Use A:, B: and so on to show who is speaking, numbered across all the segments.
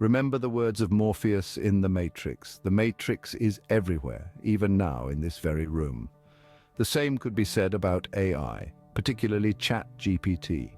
A: Remember the words of Morpheus in The Matrix. The Matrix is everywhere, even now in this very room. The same could be said about AI, particularly ChatGPT.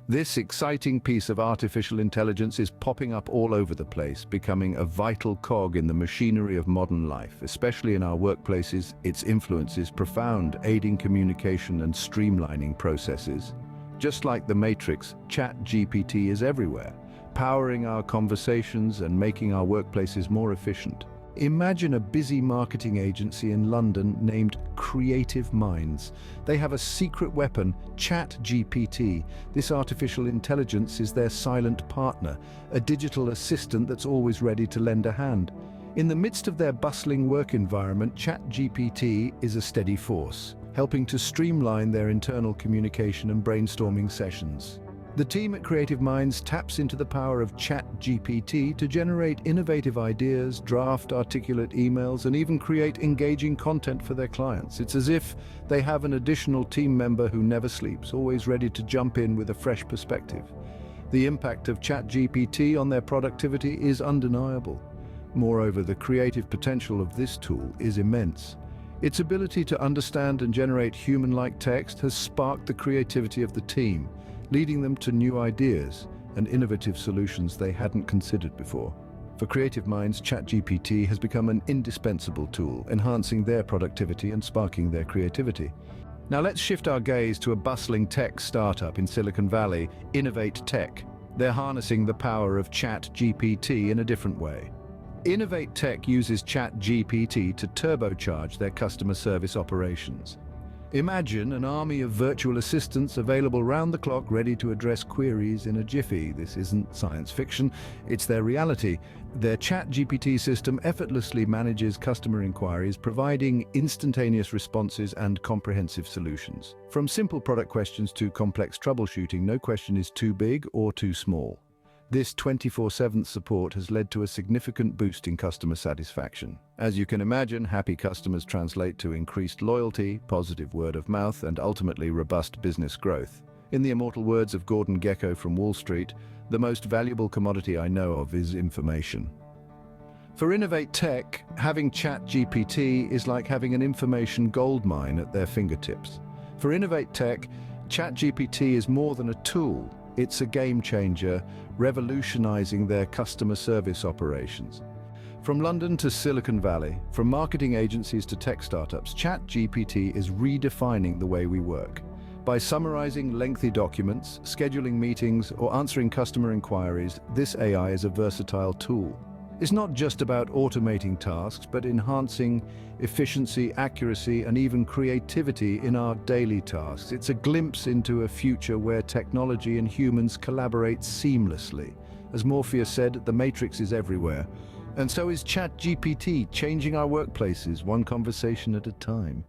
A: This exciting piece of artificial intelligence is popping up all over the place, becoming a vital cog in the machinery of modern life, especially in our workplaces. Its influence is profound, aiding communication and streamlining processes. Just like the Matrix, ChatGPT is everywhere, powering our conversations and making our workplaces more efficient. Imagine a busy marketing agency in London named Creative Minds. They have a secret weapon, ChatGPT. This artificial intelligence is their silent partner, a digital assistant that's always ready to lend a hand. In the midst of their bustling work environment, ChatGPT is a steady force, helping to streamline their internal communication and brainstorming sessions. The team at Creative Minds taps into the power of ChatGPT to generate innovative ideas, draft articulate emails, and even create engaging content for their clients. It's as if they have an additional team member who never sleeps, always ready to jump in with a fresh perspective. The impact of ChatGPT on their productivity is undeniable. Moreover, the creative potential of this tool is immense. Its ability to understand and generate human-like text has sparked the creativity of the team, leading them to new ideas and innovative solutions they hadn't considered before. For Creative Minds, ChatGPT has become an indispensable tool, enhancing their productivity and sparking their creativity. Now let's shift our gaze to a bustling tech startup in Silicon Valley, Innovate Tech. They're harnessing the power of ChatGPT in a different way. Innovate Tech uses ChatGPT to turbocharge their customer service operations. Imagine an army of virtual assistants available round the clock, ready to address queries in a jiffy. This isn't science fiction, it's their reality. Their ChatGPT system effortlessly manages customer inquiries, providing instantaneous responses and comprehensive solutions. From simple product questions to complex troubleshooting, no question is too big or too small. This 24/7 support has led to a significant boost in customer satisfaction. As you can imagine, happy customers translate to increased loyalty, positive word of mouth, and ultimately robust business growth. In the immortal words of Gordon Gekko from Wall Street, the most valuable commodity I know of is information. For Innovate Tech, having ChatGPT is like having an information goldmine at their fingertips. For Innovate Tech, ChatGPT is more than a tool. It's a game changer, revolutionizing their customer service operations. From London to Silicon Valley, from marketing agencies to tech startups, ChatGPT is redefining the way we work. By summarizing lengthy documents, scheduling meetings, or answering customer inquiries, this AI is a versatile tool. It's not just about automating tasks, but enhancing efficiency, accuracy, and even creativity in our daily tasks. It's a glimpse into a future where technology and humans collaborate seamlessly. As Morpheus said, the Matrix is everywhere. And so is ChatGPT, changing our workplaces one conversation at a time.